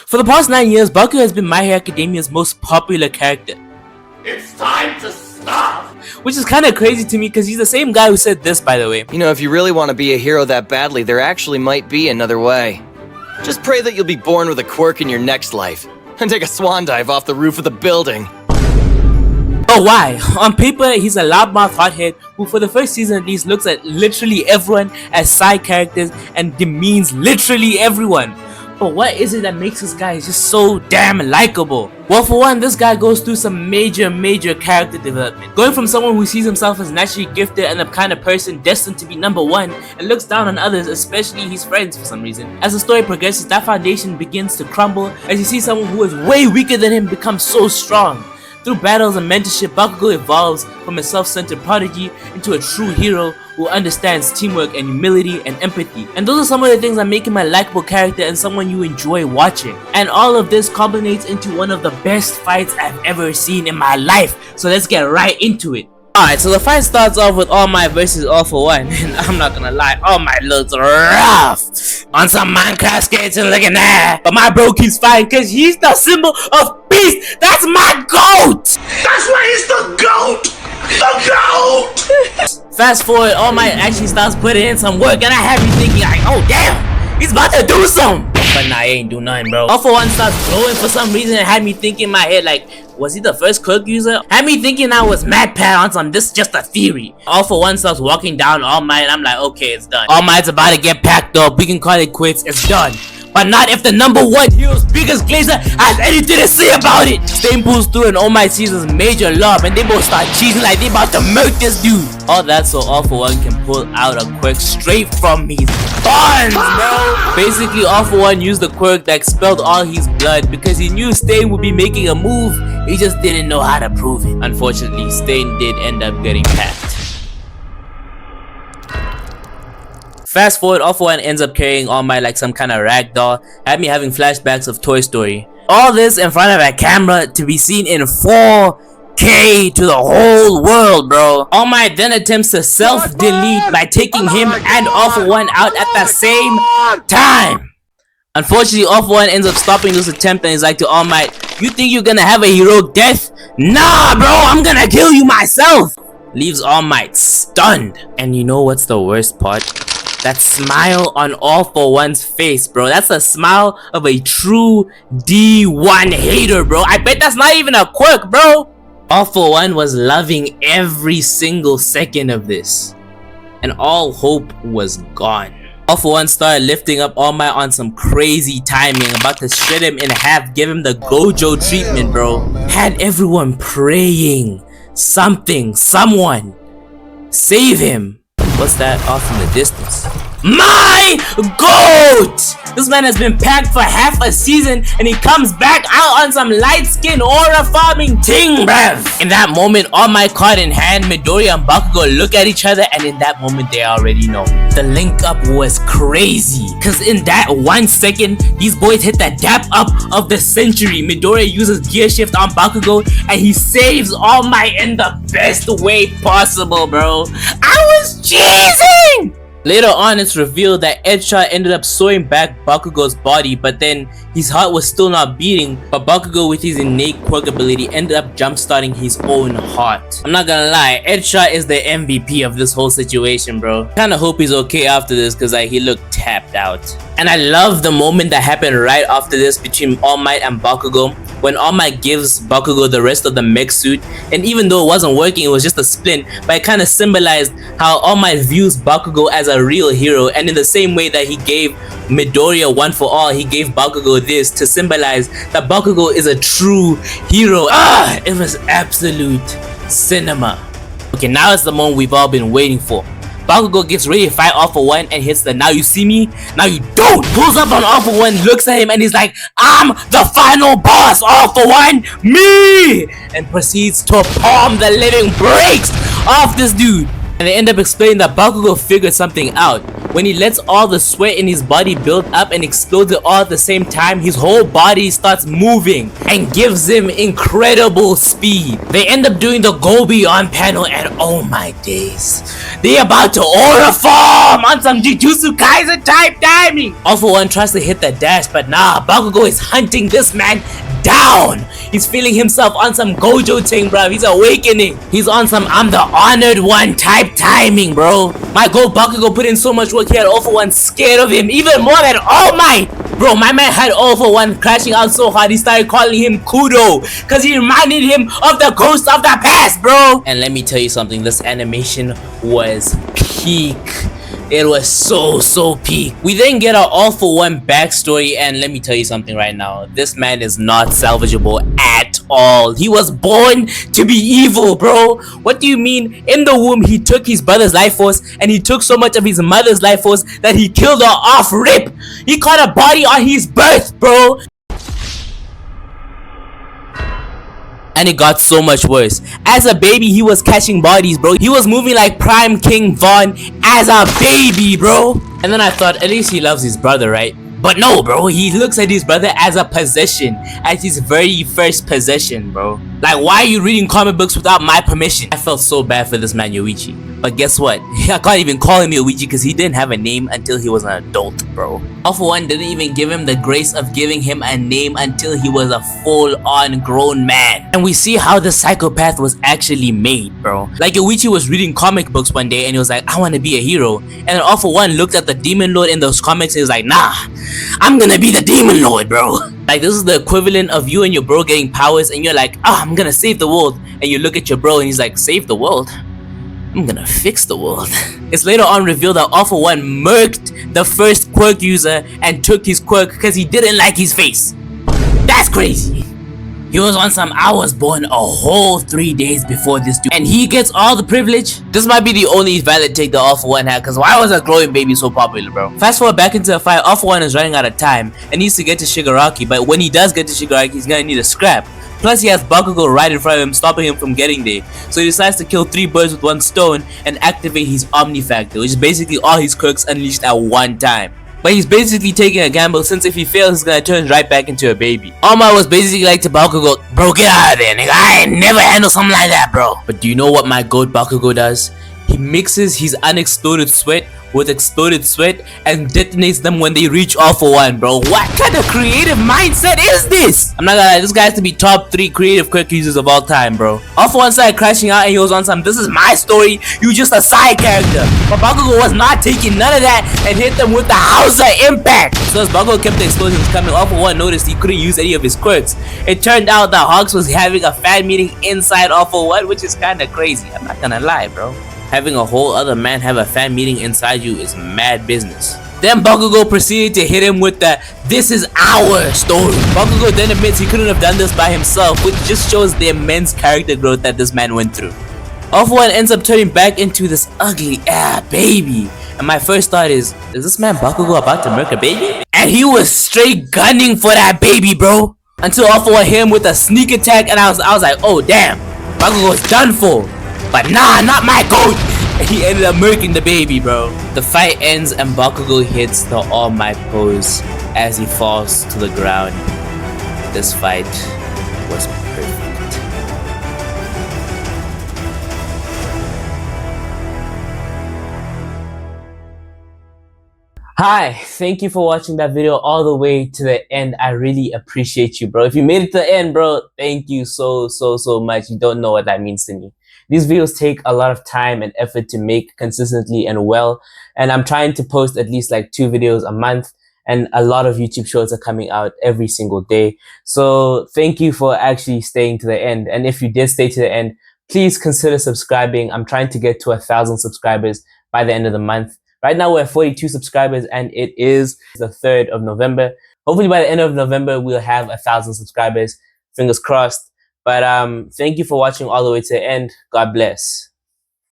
For the past 9 years, Bakugo has been My Hero Academia's most popular character. It's time to stop! Which is kinda crazy to me because he's the same guy who said this, by the way. You know, if you really want to be a hero that badly, there actually might be another way. Just pray that you'll be born with a quirk in your next life, and take a swan dive off the roof of the building. But why? On paper, he's a loudmouth hothead who for the first season at least looks at literally everyone as side characters and demeans literally everyone. But what is it that makes this guy just so damn likable? Well, for one, this guy goes through some major character development. Going from someone who sees himself as naturally gifted and the kind of person destined to be number one and looks down on others, especially his friends for some reason. As the story progresses, that foundation begins to crumble as you see someone who is way weaker than him become so strong. Through battles and mentorship, Bakugo evolves from a self-centered prodigy into a true hero who understands teamwork and humility and empathy. And those are some of the things that make him a likable character and someone you enjoy watching. And all of this culminates into one of the best fights I've ever seen in my life. So let's get right into it. Alright, so the fight starts off with All Might versus All For One, and I'm not gonna lie, All Might looks rough on some Minecraft skates and looking at. But my bro keeps fighting because he's the symbol of peace. That's my GOAT! That's why he's the GOAT! The GOAT! Fast forward, All Might actually starts putting in some work, and I have you thinking like, oh damn, he's about to do something. But nah, he ain't do nothing, bro. All For One starts glowing for some reason and had me thinking in my head like, was he the first quirk user? Had me thinking I was mad pad on some, this is just a theory. All For One starts walking down All Might and I'm like, okay, it's done. All Might's about to get packed up, we can call it quits, it's done. But not if the number one hero's biggest glazer has anything to say about it. Stain pulls through and All Might sees his major love and they both start cheesing like they about to murk this dude. All that so All For One can pull out a quirk straight from his buns, bro. Basically, All For One used the quirk that expelled all his blood because he knew Stain would be making a move. He just didn't know how to prove it. Unfortunately, Stain did end up getting packed. Fast forward, All For One ends up carrying All Might like some kind of rag doll, had me having flashbacks of Toy Story. All this in front of a camera to be seen in 4K to the whole world, bro. All Might then attempts to self-delete by taking him and All For One out at the same time. Unfortunately, All For One ends up stopping this attempt and is like to All Might, you think you're gonna have a heroic death? Nah, bro, I'm gonna kill you myself. Leaves All Might stunned. And you know what's the worst part? That smile on All For One's face, bro. That's the smile of a true D1 hater, bro. I bet that's not even a quirk, bro. All For One was loving every single second of this, and all hope was gone. All For One started lifting up All Might on some crazy timing, about to shred him in half, give him the Gojo treatment, bro. Had everyone praying, someone, save him. What's that off in the distance? My GOAT! This man has been packed for half a season and he comes back out on some light skin aura farming ting, bruv. In that moment, All Might caught in hand, Midoriya and Bakugo look at each other and in that moment they already know. The link up was crazy. Cause in that 1 second, these boys hit the dap up of the century. Midoriya uses gear shift on Bakugo and he saves All Might in the best way possible, bro. I was cheesing! Later on, it's revealed that Edshot ended up sewing back Bakugo's body, but then his heart was still not beating, but Bakugo with his innate quirk ability ended up jump-starting his own heart. I'm not gonna lie, Edshot is the MVP of this whole situation, bro. Kinda hope he's okay after this cause like he looked tapped out. And I love the moment that happened right after this between All Might and Bakugo, when All Might gives Bakugo the rest of the mech suit, and even though it wasn't working, it was just a splint, but it kind of symbolized how All Might views Bakugo as a real hero, and in the same way that he gave Midoriya One For All, he gave Bakugo this to symbolize that Bakugo is a true hero. It was absolute cinema. Okay, now it's the moment we've all been waiting for. Bakugo gets ready to fight All For One and hits the now you see me, now you don't. Pulls up on All For One, looks at him and he's like, I'm the final boss, All For One, me! And proceeds to palm the living brakes off this dude. And they end up explaining that Bakugo figured something out. When he lets all the sweat in his body build up and explodes it all at the same time, his whole body starts moving and gives him incredible speed. They end up doing the Go Beyond panel and oh my days, they about to aura form on some Jujutsu Kaisen type timing. All For One tries to hit the dash, but nah, Bakugo is hunting this man down. He's feeling himself on some Gojo thing, bro. He's awakening. He's on some I'm the honored one type timing, bro. My God, Bakugo put in so much work. He had All For One scared of him even more than All Might. Bro, my man had All For One crashing out so hard he started calling him Kudo because he reminded him of the ghost of the past, bro. And let me tell you something, this animation was peak. It was so peak. We then get our All For One backstory, and let me tell you something right now. This man is not salvageable at all. He was born to be evil, bro. What do you mean? In the womb, he took his brother's life force, and he took so much of his mother's life force that he killed her off rip. He caught a body on his birth, bro. And it got so much worse. As a baby, he was catching bodies, bro. He was moving like Prime King Vaughn as a baby, bro. And then I thought, at least he loves his brother, right? But no, bro, he looks at his brother as a possession, as his very first possession, bro. Like, why are you reading comic books without my permission? I felt so bad for this man, Yoichi. But guess what? I can't even call him Yoichi because he didn't have a name until he was an adult, bro. All For One didn't even give him the grace of giving him a name until he was a full-on grown man. And we see how the psychopath was actually made, bro. Like, Yoichi was reading comic books one day and he was like, I want to be a hero. And then All For One looked at the Demon Lord in those comics and he was like, nah, I'm gonna be the Demon Lord, bro. Like, this is the equivalent of you and your bro getting powers and you're like, oh, I'm gonna save the world. And you look at your bro and he's like, save the world? I'm gonna fix the world. It's later on revealed that All For One murked the first quirk user and took his quirk because he didn't like his face. That's crazy. He was on some I was born a whole 3 days before this dude and he gets all the privilege. This might be the only valid take that All For One had, because why was a growing baby so popular, bro? Fast forward back into the fight, All For One is running out of time and needs to get to Shigaraki, but when he does get to Shigaraki, he's gonna need a scrap. Plus he has Bakugo right in front of him, stopping him from getting there. So he decides to kill 3 birds with 1 stone and activate his Omni Factor, which is basically all his quirks unleashed at one time. But he's basically taking a gamble, since if he fails, he's gonna turn right back into a baby. All Might was basically like to Bakugo, bro, get out of there, nigga. I ain't never handle something like that, bro. But do you know what my goat Bakugo does? He mixes his unexploded sweat with exploded sweat and detonates them when they reach All For One, bro. What kind of creative mindset is this? I'm not gonna lie, this guy has to be top 3 creative quirk users of all time, bro. All For One started crashing out and he was on some, this is my story, you just a side character. But Bakugo was not taking none of that and hit them with the Hauser impact. So as Bakugo kept the explosions coming, All For One noticed he couldn't use any of his quirks. It turned out that Hawks was having a fan meeting inside All For One, which is kinda crazy. I'm not gonna lie, bro. Having a whole other man have a fan meeting inside you is mad business. Then Bakugo proceeded to hit him with the this is our story. Bakugo then admits he couldn't have done this by himself, which just shows the immense character growth that this man went through. All For One ends up turning back into this ugly baby. And my first thought is this man Bakugo about to murk a baby? And he was straight gunning for that baby, bro. Until All For One hit him with a sneak attack and I was like, oh damn, Bakugo's done for. But nah, not my goat! He ended up murking the baby, bro. The fight ends and Bakugo hits the All Might pose as he falls to the ground. This fight was perfect. Hi, thank you for watching that video all the way to the end. I really appreciate you, bro. If you made it to the end, bro, thank you so much. You don't know what that means to me. These videos take a lot of time and effort to make consistently and well, and I'm trying to post at least like 2 videos a month, and a lot of YouTube shorts are coming out every single day. So thank you for actually staying to the end, and if you did stay to the end, please consider subscribing. I'm trying to get to 1,000 subscribers by the end of the month. Right now we're at 42 subscribers and it is the 3rd of November. Hopefully by the end of November we'll have 1,000 subscribers. Fingers crossed. But thank you for watching all the way to the end. God bless.